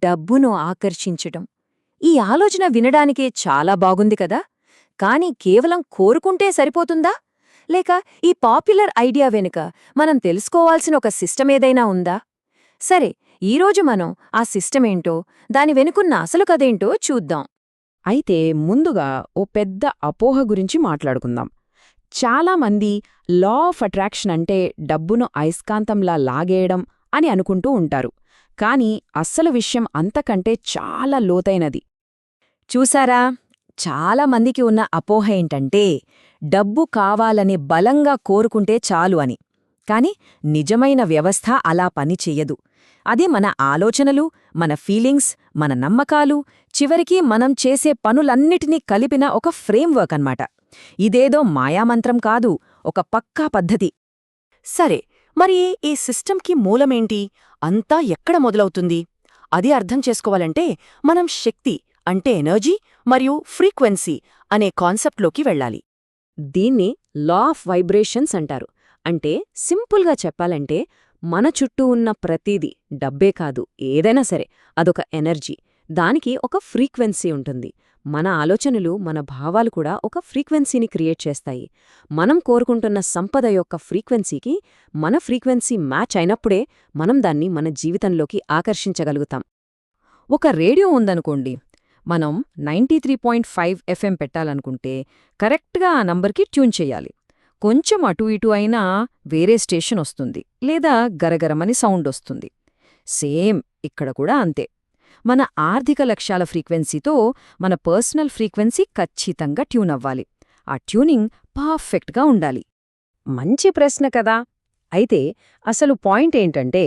డబ్బును ఆకర్షించటం. ఈ ఆలోచన వినడానికే చాలా బాగుంది కదా, కాని కేవలం కోరుకుంటే సరిపోతుందా? లేక ఈ పాపులర్ ఐడియా వెనుక మనం తెలుసుకోవాల్సిన ఒక సిస్టమేదైనా ఉందా? సరే, ఈరోజు మనం ఆ సిస్టమేంటో, దాని వెనుకున్న అసలు కథేంటో చూద్దాం. అయితే ముందుగా ఓ పెద్ద అపోహ గురించి మాట్లాడుకుందాం. చాలామంది లా ఆఫ్ అట్రాక్షన్ అంటే డబ్బును అయస్కాంతంలా లాగేయడం అని అనుకుంటూ ఉంటారు. కానీ అస్సలు విషయం అంతకంటే చాలా లోతైనది. చూసారా, చాలా మందికి ఉన్న అపోహ ఏంటంటే డబ్బు కావాలని బలంగా కోరుకుంటే చాలు అని. కాని నిజమైన వ్యవస్థ అలా పనిచెయ్యదు. అది మన ఆలోచనలు, మన ఫీలింగ్స్, మన నమ్మకాలు, చివరికి మనం చేసే పనులన్నిటినీ కలిపిన ఒక ఫ్రేమ్వర్క్ అన్నమాట. ఇదేదో మాయామంత్రం కాదు, ఒక పక్కా పద్ధతి. సరే, మరి ఈ సిస్టమ్కి మూలమేంటి? అంతా ఎక్కడ మొదలవుతుంది? అది అర్థం చేసుకోవాలంటే మనం శక్తి అంటే ఎనర్జీ మరియు ఫ్రీక్వెన్సీ అనే కాన్సెప్ట్లోకి వెళ్ళాలి. దీన్ని లా ఆఫ్ వైబ్రేషన్స్ అంటారు. అంటే సింపుల్గా చెప్పాలంటే మన చుట్టూ ఉన్న ప్రతిదీ, డబ్బే కాదు ఏదైనా సరే, అదొక ఎనర్జీ. దానికి ఒక ఫ్రీక్వెన్సీ ఉంటుంది. మన ఆలోచనలు, మన భావాలు కూడా ఒక ఫ్రీక్వెన్సీని క్రియేట్ చేస్తాయి. మనం కోరుకుంటున్న సంపద యొక్క ఫ్రీక్వెన్సీకి మన ఫ్రీక్వెన్సీ మ్యాచ్ అయినప్పుడే మనం దాన్ని మన జీవితంలోకి ఆకర్షించగలుగుతాం. ఒక రేడియో ఉందనుకోండి, మనం 93.5 FM పెట్టాలనుకుంటే కరెక్ట్గా ఆ నంబర్కి ట్యూన్ చెయ్యాలి. కొంచెం అటూ ఇటూ అయినా వేరే స్టేషన్ వస్తుంది, లేదా గరగరమని సౌండ్ వస్తుంది. సేమ్ ఇక్కడ కూడా అంతే. మన ఆర్థిక లక్ష్యాల ఫ్రీక్వెన్సీతో మన పర్సనల్ ఫ్రీక్వెన్సీ ఖచ్చితంగా ట్యూన్ అవ్వాలి. ఆ ట్యూనింగ్ పర్ఫెక్ట్గా ఉండాలి. మంచి ప్రశ్న కదా. అయితే అసలు పాయింట్ ఏంటంటే,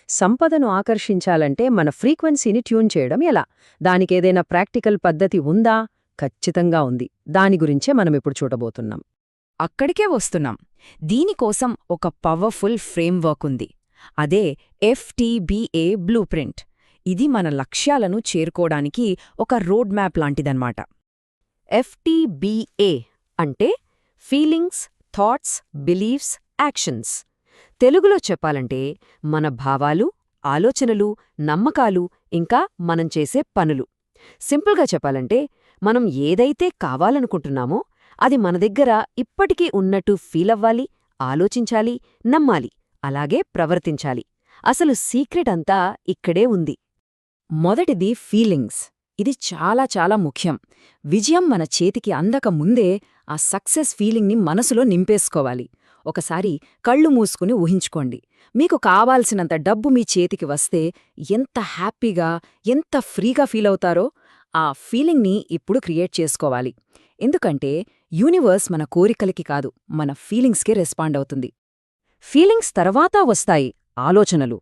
సంపదను ఆకర్షించాలంటే మన ఫ్రీక్వెన్సీని ట్యూన్ చేయడం ఎలా? దానికేదైనా ప్రాక్టికల్ పద్ధతి ఉందా? ఖచ్చితంగా ఉంది. దాని గురించే మనమిప్పుడు చూడబోతున్నాం. అక్కడికే వస్తున్నాం. దీనికోసం ఒక పవర్ఫుల్ ఫ్రేమ్వర్క్ ఉంది. అదే FTBA బ్లూ ప్రింట్. ఇది మన లక్ష్యాలను చేరుకోవడానికి ఒక రోడ్ మ్యాప్ లాంటిదన్నమాట. FTBA అంటే ఫీలింగ్స్, థాట్స్, బిలీఫ్స్, యాక్షన్స్. తెలుగులో చెప్పాలంటే మన భావాలు, ఆలోచనలు, నమ్మకాలు, ఇంకా మనం చేసే పనులు. సింపుల్గా చెప్పాలంటే మనం ఏదైతే కావాలనుకుంటున్నామో అది మన దగ్గర ఇప్పటికీ ఉన్నట్టు ఫీలవ్వాలి, ఆలోచించాలి, నమ్మాలి, అలాగే ప్రవర్తించాలి. అసలు సీక్రెట్ అంతా ఇక్కడే ఉంది. మొదటిది ఫీలింగ్స్. ఇది చాలా చాలా ముఖ్యం. విజయం మన చేతికి అందక ముందే ఆ సక్సెస్ ఫీలింగ్ని మనసులో నింపేసుకోవాలి. ఒకసారి కళ్ళు మూసుకుని ఊహించుకోండి, మీకు కావాల్సినంత డబ్బు మీ చేతికి వస్తే ఎంత హ్యాపీగా, ఎంత ఫ్రీగా ఫీలవుతారో ఆ ఫీలింగ్ని ఇప్పుడు క్రియేట్ చేసుకోవాలి. ఎందుకంటే యూనివర్స్ మన కోరికలకి కాదు, మన ఫీలింగ్స్కే రెస్పాండ్ అవుతుంది. ఫీలింగ్స్ తర్వాత వస్తాయి ఆలోచనలు.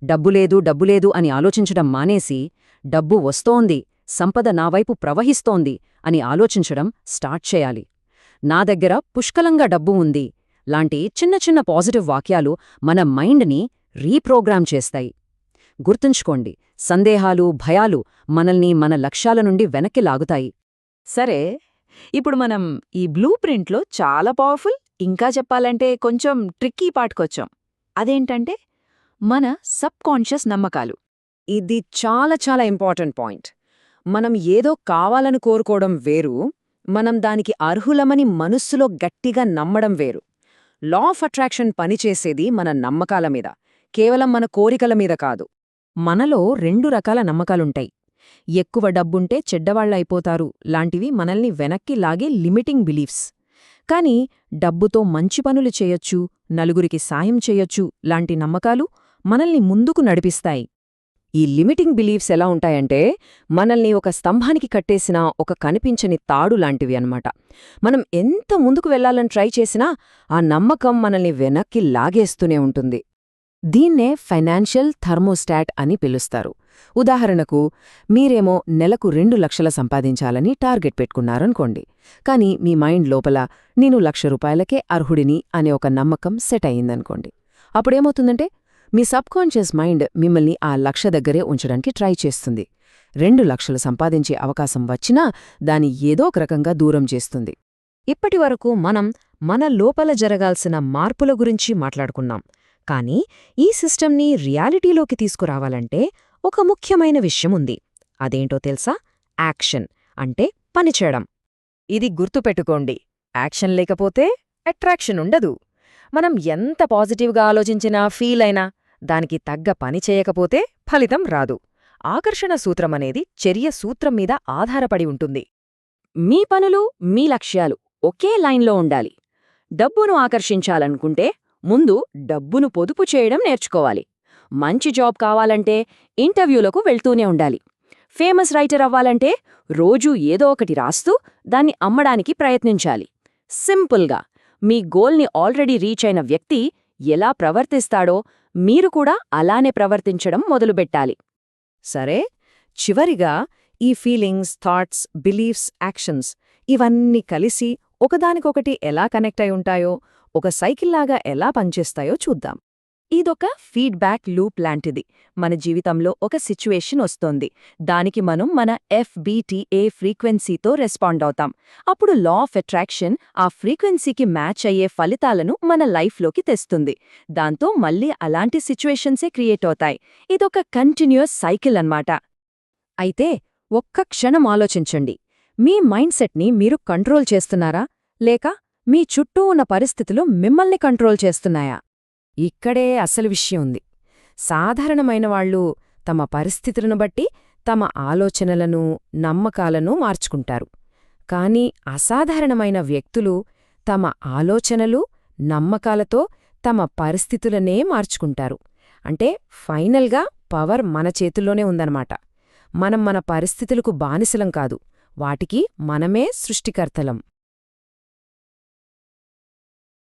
డబ్బులేదు డబ్బులేదు అని ఆలోచించడం మానేసి, డబ్బు వస్తోంది, సంపద నా వైపు ప్రవహిస్తోంది అని ఆలోచించడం స్టార్ట్ చేయాలి. నా దగ్గర పుష్కలంగా డబ్బు ఉంది లాంటి చిన్న చిన్న పాజిటివ్ వాక్యాలు మన మైండ్ని రీప్రోగ్రామ్ చేస్తాయి. గుర్తుంచుకోండి, సందేహాలు, భయాలు మనల్ని మన లక్ష్యాల నుండి వెనక్కి లాగుతాయి. సరే, ఇప్పుడు మనం ఈ బ్లూ ప్రింట్లో చాలా పవర్ఫుల్, ఇంకా చెప్పాలంటే కొంచెం ట్రిక్కీ పార్ట్కొచ్చాం. అదేంటంటే మన సబ్కాన్షియస్ నమ్మకాలు. ఇది చాలా చాలా ఇంపార్టెంట్ పాయింట్. మనం ఏదో కావాలని కోరుకోవడం వేరు, మనం దానికి అర్హులమని మనస్సులో గట్టిగా నమ్మడం వేరు. లా ఆఫ్ అట్రాక్షన్ పనిచేసేది మన నమ్మకాల మీద, కేవలం మన కోరికల మీద కాదు. మనలో 2 రకాల నమ్మకాలుంటాయి. ఎక్కువ డబ్బుంటే చెడ్డవాళ్లైపోతారు లాంటివి మనల్ని వెనక్కి లాగే లిమిటింగ్ బిలీఫ్స్. కాని డబ్బుతో మంచి పనులు చేయొచ్చు, నలుగురికి సాయం చెయ్యొచ్చు లాంటి నమ్మకాలు మనల్ని ముందుకు నడిపిస్తాయి. ఈ లిమిటింగ్ బిలీఫ్స్ ఎలా ఉంటాయంటే, మనల్ని ఒక స్తంభానికి కట్టేసిన ఒక కనిపించని తాడు లాంటివి అన్నమాట. మనం ఎంత ముందుకు వెళ్లాలని ట్రై చేసినా ఆ నమ్మకం మనల్ని వెనక్కి లాగేస్తూనే ఉంటుంది. దీన్నే ఫైనాన్షియల్ థర్మోస్టాట్ అని పిలుస్తారు. ఉదాహరణకు, మీరేమో నెలకు 2 లక్షల సంపాదించాలని టార్గెట్ పెట్టుకున్నారనుకోండి. కాని మీ మైండ్ లోపల నేను ₹1,00,000కే అర్హుడిని అనే ఒక నమ్మకం సెట్ అయ్యిందనుకోండి. అప్పుడేమవుతుందంటే మీ సబ్కాన్షియస్ మైండ్ మిమ్మల్ని ఆ లక్ష దగ్గరే ఉంచడానికి ట్రై చేస్తుంది. 2 లక్షలు సంపాదించే అవకాశం వచ్చినా దాని ఏదో ఒక రకంగా దూరం చేస్తుంది. ఇప్పటివరకు మనం మన లోపల జరగాల్సిన మార్పుల గురించి మాట్లాడుకున్నాం. కానీ ఈ సిస్టమ్ని రియాలిటీలోకి తీసుకురావాలంటే ఒక ముఖ్యమైన విషయం ఉంది. అదేంటో తెలుసా? యాక్షన్ అంటే పనిచేయడం. ఇది గుర్తుపెట్టుకోండి. యాక్షన్ లేకపోతే అట్రాక్షన్ ఉండదు. మనం ఎంత పాజిటివ్గా ఆలోచించినా ఫీల్ అయినా దానికి తగ్గ పని చేయకపోతే ఫలితం రాదు. ఆకర్షణ సూత్రమనేది చర్య సూత్రం మీద ఆధారపడి ఉంటుంది. మీ పనులు, మీ లక్ష్యాలు ఒకే లైన్లో ఉండాలి. డబ్బును ఆకర్షించాలనుకుంటే ముందు డబ్బును పొదుపు చేయడం నేర్చుకోవాలి. మంచి జాబ్ కావాలంటే ఇంటర్వ్యూలకు వెళ్తూనే ఉండాలి. ఫేమస్ రైటర్ అవ్వాలంటే రోజూ ఏదో ఒకటి రాస్తూ దాన్ని అమ్మడానికి ప్రయత్నించాలి. సింపుల్గా మీ గోల్ని ఆల్రెడీ రీచ్ అయిన వ్యక్తి ఎలా ప్రవర్తిస్తాడో మీరు కూడా అలానే ప్రవర్తించడం మొదలుపెట్టాలి. సరే, చివరిగా ఈ ఫీలింగ్స్, థాట్స్, బిలీఫ్స్, యాక్షన్స్ ఇవన్నీ కలిసి ఒకదానికొకటి ఎలా కనెక్ట్ అయి ఉంటాయో, ఒక సైకిల్లాగా ఎలా పనిచేస్తాయో చూద్దాం. ఇదొక ఫీడ్బ్యాక్ లూప్ లాంటిది. మన జీవితంలో ఒక సిచ్యువేషన్ వస్తోంది. దానికి మనం మన FBTA ఫ్రీక్వెన్సీతో రెస్పాండ్ అవుతాం. అప్పుడు లా ఆఫ్ అట్రాక్షన్ ఆ ఫ్రీక్వెన్సీకి మ్యాచ్ అయ్యే ఫలితాలను మన లైఫ్లోకి తెస్తుంది. దాంతో మళ్ళీ అలాంటి సిచ్యువేషన్సే క్రియేట్ అవుతాయి. ఇదొక కంటిన్యూయస్ సైకిల్ అన్నమాట. అయితే ఒక్క క్షణం ఆలోచించండి. మీ మైండ్ సెట్ని మీరు కంట్రోల్ చేస్తున్నారా, లేక మీ చుట్టూ ఉన్న పరిస్థితులు మిమ్మల్ని కంట్రోల్ చేస్తున్నాయా? ఇక్కడే అసలు విషయం ఉంది. సాధారణమైన వాళ్ళు తమ పరిస్థితులను బట్టి తమ ఆలోచనలను, నమ్మకాలను మార్చుకుంటారు. కానీ అసాధారణమైన వ్యక్తులు తమ ఆలోచనలు, నమ్మకాలతో తమ పరిస్థితులనే మార్చుకుంటారు. అంటే ఫైనల్గా పవర్ మన చేతుల్లోనే ఉందన్నమాట. మనం మన పరిస్థితులకు బానిసలం కాదు, వాటికి మనమే సృష్టికర్తలం.